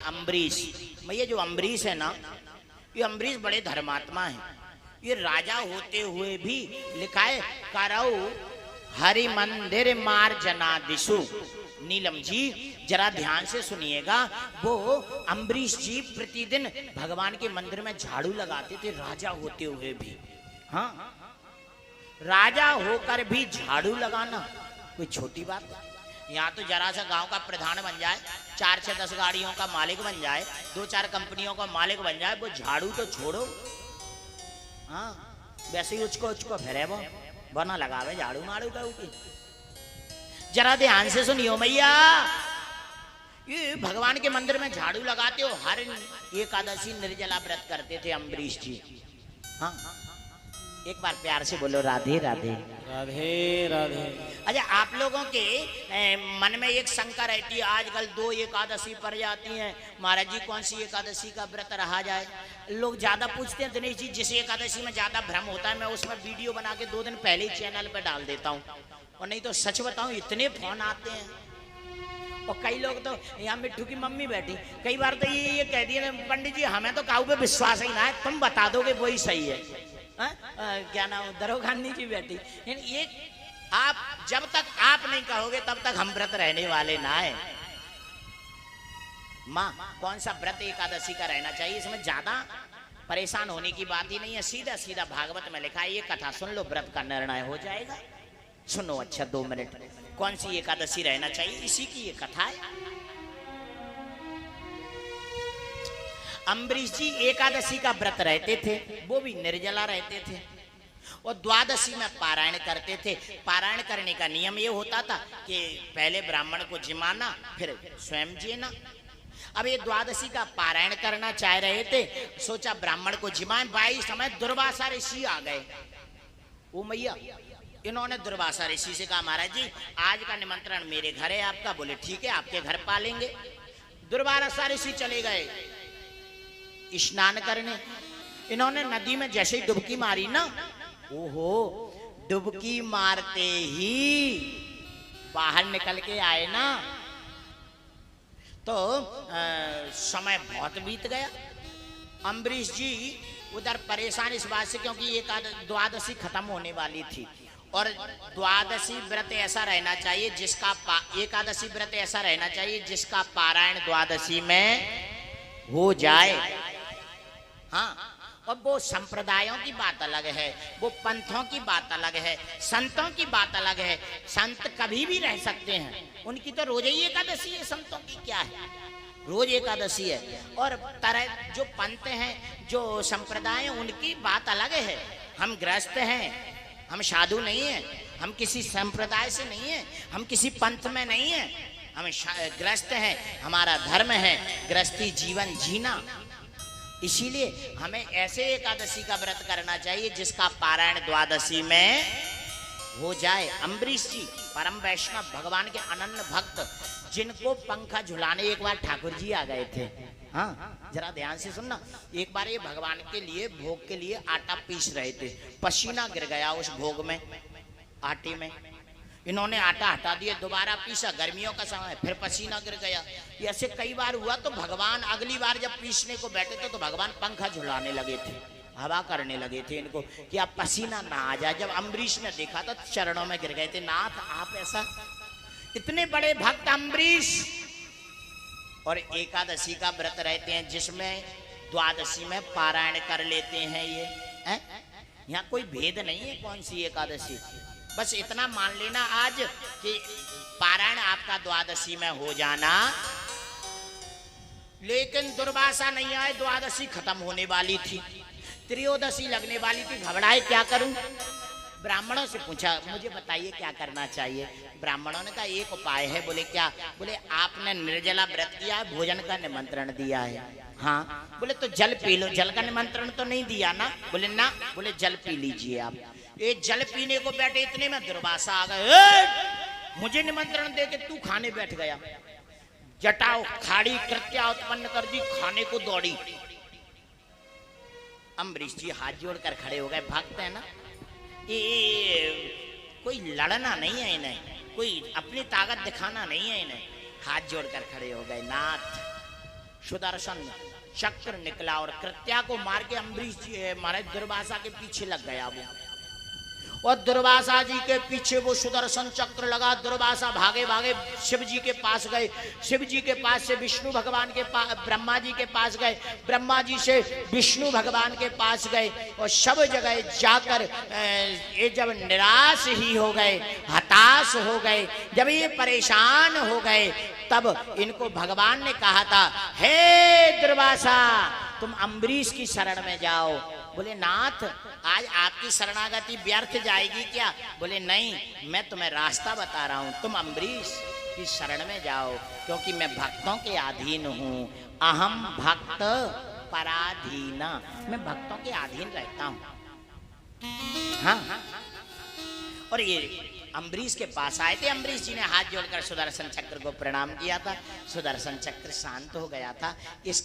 अम्बरीश भैया, जो अम्बरीश है ना, ये अम्बरीश बड़े धर्मात्मा हैं। ये राजा होते हुए भी लिखा है करऊ हरि मंदिर मार्जनादिशु। नीलम जी जरा ध्यान से सुनिएगा, वो अम्बरीश जी प्रतिदिन भगवान के मंदिर में झाड़ू लगाते थे, राजा होते हुए भी। हाँ, राजा होकर भी झाड़ू लगाना कोई छोटी बात है। यहाँ तो जरा सा गांव का प्रधान बन जाए, 4 से 10 गाड़ियों का मालिक बन जाए, 2-4 कंपनियों का मालिक बन जाए, वो झाड़ू तो छोड़ो। हाँ, वैसे ही उचको फिरे वो बना लगावे झाड़ू मारू का ऊपर। जरा ध्यान से सुनियो भैया, ये भगवान के मंदिर में झाड़ू लगाते हो, हर एकादशी निर्जला व्रत करते थे अम्बरीश जी। हाँ, एक बार प्यार से बोलो राधे राधे। राधे राधे। अच्छा, आप लोगों के मन में एक शंका रहती है, आजकल 2 एकादशी पड़ जाती हैं, महाराज जी कौन सी एकादशी का व्रत रहा जाए। लोग ज्यादा पूछते हैं दिनेश जी, जिस एकादशी में ज्यादा भ्रम होता है मैं उसमें वीडियो बना के 2 दिन पहले ही चैनल पर डाल देता हूँ। और नहीं तो सच बताऊं, इतने फोन आते हैं। और कई लोग तो, यहाँ मिट्टू की मम्मी बैठी, कई बार तो ये कह दिए पंडित जी हमें तो काऊ पे विश्वास ही ना है, तुम बता दोगे वही सही है। क्या नाम, दरोगानी जी बैठी। एक आप जब तक आप नहीं कहोगे तब तक हम व्रत रहने वाले ना है। माँ, कौन सा व्रत एकादशी का रहना चाहिए, इसमें ज्यादा परेशान होने की बात ही नहीं है। सीधा सीधा भागवत में लिखा है, ये कथा सुन लो, व्रत का निर्णय हो जाएगा। सुनो अच्छा 2 मिनट, कौन सी एकादशी रहना चाहिए, इसी की ये कथा है। अम्बरीश जी एकादशी का व्रत रहते थे, वो भी निर्जला रहते थे, और द्वादशी में पारायण करते थे। पारायण करने का नियम ये होता था कि पहले ब्राह्मण को जिमाना, फिर स्वयं जीना। अब ये द्वादशी का पारायण करना चाह रहे थे, सोचा ब्राह्मण को जिमाएं। 22 समय दुर्वासा ऋषि आ गए। ओ मैया, इन्होंने दुर्वासा ऋषि से कहा महाराज जी आज का निमंत्रण मेरे घर है आपका। बोले ठीक है, आपके घर पालेंगे। दुर्वासा ऋषि चले गए स्नान करने। इन्होंने नदी में जैसे ही डुबकी मारी ना, ओहो, डुबकी मारते ही बाहर निकल के आए ना, तो समय बहुत बीत गया। अम्बरीश जी उधर परेशान इस बात से, क्योंकि ये द्वादशी खत्म होने वाली थी, और द्वादशी व्रत ऐसा रहना चाहिए जिसका एकादशी व्रत ऐसा रहना चाहिए जिसका पारायण द्वादशी में हो जाए। हाँ, और वो संप्रदायों की बात अलग है, वो पंथों की बात अलग है, संतों की बात अलग है। संत कभी भी रह सकते हैं, उनकी तो रोज ही एकादशी है, संतों की क्या है, रोज एकादशी है। और तरह जो पंथ हैं, जो संप्रदाय, उनकी बात अलग है। हम गृहस्थ हैं, हम साधु नहीं हैं, हम किसी संप्रदाय से नहीं हैं, हम किसी पंथ में नहीं हैं, हम गृहस्थ हैं, हमारा धर्म है गृहस्थी जीवन जीना। इसीलिए हमें ऐसे एकादशी का व्रत करना चाहिए जिसका पारायण द्वादशी में हो जाए। अम्बरीश जी परम वैष्णव, भगवान के अनन्य भक्त, जिनको पंखा झुलाने एक बार ठाकुर जी आ गए थे। हाँ, जरा ध्यान से सुनना। एक बार ये भगवान के लिए, भोग के लिए आटा पीस रहे थे, पसीना गिर गया उस भोग में, आटे में। इन्होंने आटा हटा दिया, दोबारा पीसा, गर्मियों का समय, फिर पसीना गिर गया। ऐसे कई बार हुआ, तो भगवान अगली बार जब पीसने को बैठे थे तो भगवान पंखा झुलाने लगे थे, हवा करने लगे थे इनको कि आप पसीना ना आ जाए। जब अम्बरीश ने देखा तो चरणों में गिर गए थे, नाथ आप ऐसा, इतने बड़े भक्त अम्बरीश। और एकादशी का व्रत रहते हैं जिसमें द्वादशी में पारायण कर लेते हैं। ये यहाँ कोई भेद नहीं है कौन सी एकादशी, बस इतना मान लेना आज कि पारायण आपका द्वादशी में हो जाना। लेकिन दुर्वासा नहीं आए, द्वादशी खत्म होने वाली थी, त्रयोदशी लगने वाली थी। घबराए, क्या करूं? ब्राह्मणों से पूछा, मुझे बताइए क्या करना चाहिए। ब्राह्मणों ने कहा एक उपाय है। बोले क्या? बोले आपने निर्जला व्रत किया है, भोजन का निमंत्रण दिया है। हाँ। बोले तो जल पी लो। जल का निमंत्रण तो नहीं दिया ना? बोले ना। बोले जल पी लीजिए आप। ये जल पीने को बैठे, इतने में दुर्वासा आ गए। मुझे निमंत्रण दे के तू खाने बैठ गया। जटाओ खाड़ी कृत्या उत्पन्न कर दी, खाने को दौड़ी। अम्बरीश जी हाथ जोड़कर खड़े हो गए, भक्त है ना, ये कोई लड़ना नहीं है इन्हें, कोई अपनी ताकत दिखाना नहीं है इन्हें। हाथ जोड़कर खड़े हो गए, नाथ सुदर्शन चक्र निकला और कृत्या को मार के अम्बरीश जी मारे दुर्वासा के पीछे लग गया वो। और दुर्वासा जी के पीछे वो सुदर्शन चक्र लगा। दुर्वासा भागे भागे शिव जी के पास गए। शिव जी के पास से विष्णु भगवान के पास, ब्रह्मा जी के पास गए। ब्रह्मा जी से विष्णु भगवान के पास गए और सब जगह जाकर ये जब निराश ही हो गए, हताश हो गए, जब ये परेशान हो गए, तब इनको भगवान ने कहा था, हे दुर्वासा तुम अम्बरीश की शरण में जाओ। बोले नाथ आज आपकी शरणागति व्यर्थ जाएगी क्या? बोले नहीं, मैं तुम्हें रास्ता बता रहा हूं, तुम अम्बरीश की शरण में जाओ, क्योंकि मैं भक्तों के अधीन हूं। अहम भक्त पराधीना, मैं भक्तों के अधीन रहता हूं। हाँ, और ये अम्बरीश के पास आए थे। अम्बरीश जी ने हाथ जोड़कर सुदर्शन चक्र को प्रणाम किया था। सुदर्शन चक्र शांत हो गया था। इस